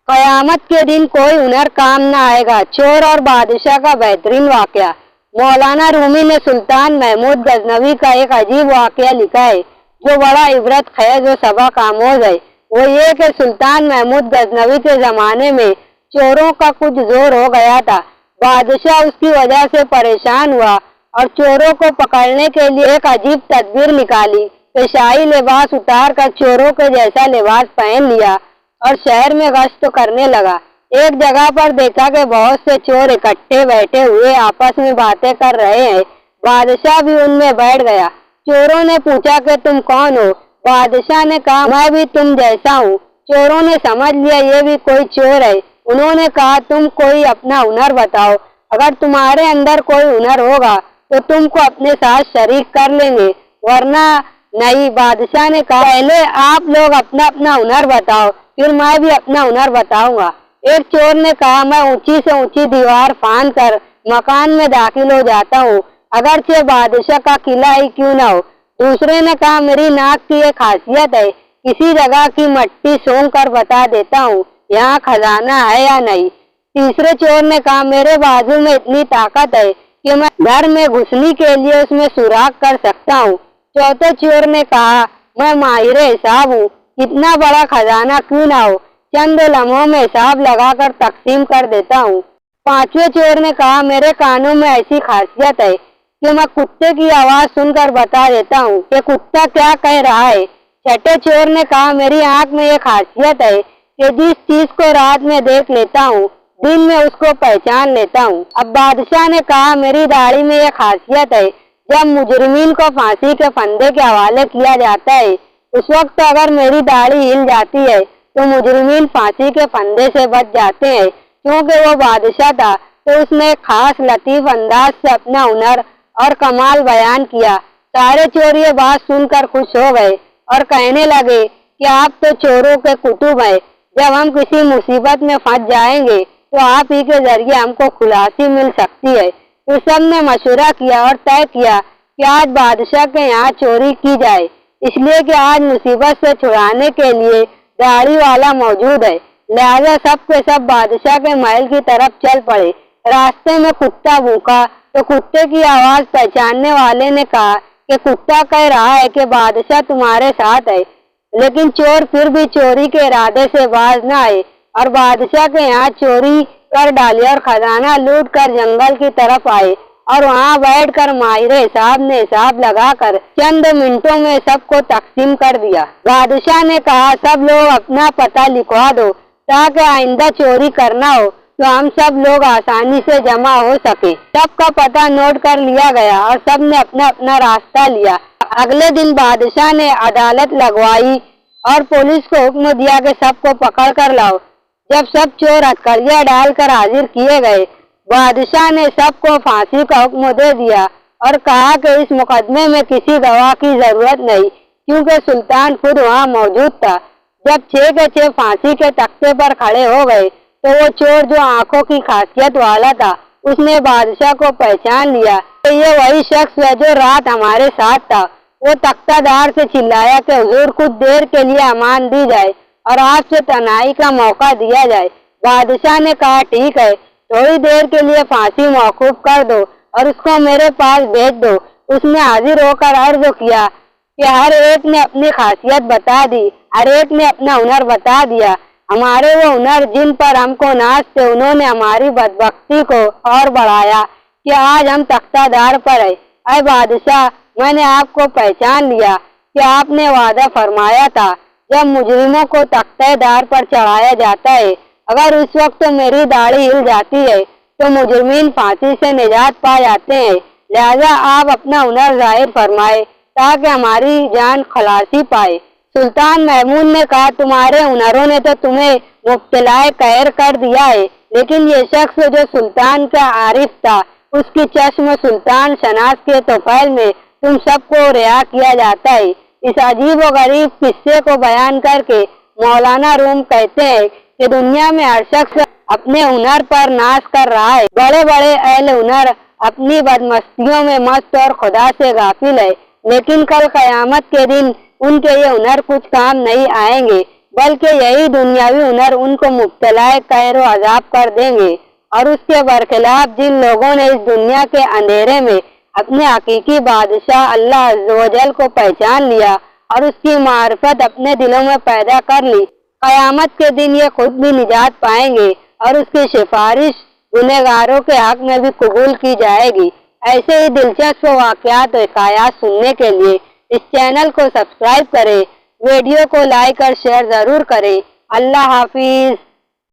कयामत के दिन कोई हुनर काम न आएगा। चोर और बादशाह का बेहतरीन वाकया। मौलाना रूमी ने सुल्तान महमूद गजनवी का एक अजीब वाकया लिखा है जो बड़ा इबरत खेज और सबक आमोज है। वो ये कि सुल्तान महमूद गजनवी के जमाने में चोरों का कुछ जोर हो गया था। बादशाह उसकी वजह से परेशान हुआ और चोरों को पकड़ने के लिए एक अजीब तदबीर निकाली कि शाही लिबास उतार कर चोरों के जैसा लिबास पहन लिया और शहर में गश्त करने लगा। एक जगह पर देखा कि बहुत से चोर इकट्ठे बैठे हुए आपस में बातें कर रहे हैं। बादशाह भी उनमें बैठ गया। चोरों ने पूछा कि तुम कौन हो? बादशाह ने कहा मैं भी तुम जैसा हूँ। चोरों ने समझ लिया ये भी कोई चोर है। उन्होंने कहा तुम कोई अपना हुनर बताओ, अगर तुम्हारे अंदर कोई हुनर होगा तो तुमको अपने साथ शरीक कर लेंगे, वरना नहीं। बादशाह ने कहा पहले आप लोग अपना अपना हुनर बताओ, फिर मैं भी अपना हुनर बताऊंगा। एक चोर ने कहा मैं ऊंची से ऊंची दीवार फांद कर मकान में दाखिल हो जाता हूँ, अगरचे बादशाह का किला ही क्यों ना हो। दूसरे ने कहा मेरी नाक की एक खासियत है, किसी जगह की मट्टी सूंघ कर बता देता हूँ यहाँ खजाना है या नहीं। तीसरे चोर ने कहा मेरे बाजू में इतनी ताकत है कि मैं घर में घुसने के लिए उसमें सुराख कर सकता हूँ। चौथे चोर ने कहा मैं माहिर हिसाब हूँ, इतना बड़ा खजाना क्यों ना हो, चंद लम्हों में हिसाब लगाकर तकसीम कर देता हूँ। पांचवें चोर ने कहा मेरे कानों में ऐसी खासियत है कि मैं कुत्ते की आवाज सुनकर बता देता हूँ कि कुत्ता क्या कह रहा है। छठे चोर ने कहा मेरी आंख में ये खासियत है कि जिस चीज को रात में देख लेता हूँ दिन में उसको पहचान लेता हूँ। अब बादशाह ने कहा मेरी दाढ़ी में ये खासियत है, जब मुजरिमीन को फांसी के फंदे के हवाले किया जाता है उस वक्त अगर मेरी दाढ़ी हिल जाती है तो मुजरिमीन फांसी के फंदे से बच जाते हैं। क्योंकि वो बादशाह था तो उसने खास लतीफ अंदाज से अपना हुनर और कमाल बयान किया। सारे चोर ये बात सुनकर खुश हो गए और कहने लगे कि आप तो चोरों के कुतुब हैं, जब हम किसी मुसीबत में फंस जाएंगे तो आप ही के जरिए हमको खुलासी मिल सकती है। तो सबने मशवरा किया और तय किया कि आज बादशाह के यहाँ चोरी की जाए, इसलिए कि आज मुसीबत से छुड़ाने के लिए दाढ़ी वाला मौजूद है। लिहाजा सब के सब बादशाह के महल की तरफ चल पड़े। रास्ते में कुत्ता भूखा तो कुत्ते की आवाज पहचानने वाले ने कहा कि कुत्ता कह रहा है कि बादशाह तुम्हारे साथ है। लेकिन चोर फिर भी चोरी के इरादे से बाज न आए और बादशाह के यहाँ चोरी कर डाली और खजाना लूट कर जंगल की तरफ आए और वहाँ बैठकर माहिर हिसाब ने हिसाब लगाकर चंद मिनटों में सबको तकसीम कर दिया। बादशाह ने कहा सब लोग अपना पता लिखवा दो ताकि आइंदा चोरी करना हो तो हम सब लोग आसानी से जमा हो सके। सबका पता नोट कर लिया गया और सब ने अपना अपना रास्ता लिया। अगले दिन बादशाह ने अदालत लगवाई और पुलिस को हुक्म दिया कि सबको पकड़ कर लाओ। जब सब चोर हथकड़ियां डालकर हाजिर किए गए, बादशाह ने सबको फांसी का हुक्म दे दिया और कहा कि इस मुकदमे में किसी गवाह की जरूरत नहीं, क्योंकि सुल्तान खुद वहाँ मौजूद था। जब 6 के 6 फांसी के तख्ते पर खड़े हो गए तो वो चोर जो आंखों की खासियत वाला था उसने बादशाह को पहचान लिया कि ये वही शख्स है जो रात हमारे साथ था। वो तख्तादार से चिल्लाया कि हुजूर कुछ देर के लिए अमान दी जाए और आपसे तन्हाई का मौका दिया जाए। बादशाह ने कहा ठीक है, थोड़ी देर के लिए फांसी मौकूफ कर दो और उसको मेरे पास भेज दो। उसने हाजिर होकर अर्ज किया कि हर एक ने अपनी खासियत बता दी, हर एक ने अपना हुनर बता दिया। हमारे वो हुनर जिन पर हमको नाज थे उन्होंने हमारी बदबख्ती को और बढ़ाया कि आज हम तख्तादार पर है। अय बादशाह, मैंने आपको पहचान लिया कि आपने वादा फरमाया था जब मुजरिमों को तख्तेदार पर चढ़ाया जाता है अगर उस वक्त मेरी दाढ़ी हिल जाती है तो मुजरिमीन फांसी से निजात पा जाते हैं। लिहाजा आप अपना हुनर जाहिर फरमाए ताकि हमारी जान खलासी पाए। सुल्तान महमूद ने कहा तुम्हारे हुनरों ने तो तुम्हें मुब्तलाए कहर कर दिया है, लेकिन ये शख्स जो सुल्तान का आरिफ था उसकी चश्म सुल्तान शनास के तोफैल में तुम सबको रिहा किया जाता है। इस अजीब व गरीब किस्से को बयान करके मौलाना रूम कहते हैं कि दुनिया में हर शख्स अपने हुनर पर नाज कर रहा है। बड़े बड़े अहले हुनर अपनी बदमस्तियों में मस्त और खुदा से गाफिल है, लेकिन कल कयामत के दिन उनके ये हुनर कुछ काम नहीं आएंगे। बल्कि यही दुनियावी हुनर उनको मुब्तला कहर व अजाब कर देंगे। और उसके बरखिलाफ जिन लोगों ने इस दुनिया के अंधेरे में अपने हकीकी बादशाह अल्लाह अज़्ज़ व जल को पहचान लिया और उसकी मार्फत अपने दिलों में पैदा कर ली, क़यामत के दिन ये खुद भी निजात पाएंगे और उसकी सिफारिश गुनहगारों के हक में भी कबूल की जाएगी। ऐसे ही दिलचस्प वाक़यात और हिकायात सुनने के लिए इस चैनल को सब्सक्राइब करें, वीडियो को लाइक और शेयर ज़रूर करें। अल्लाह हाफिज़।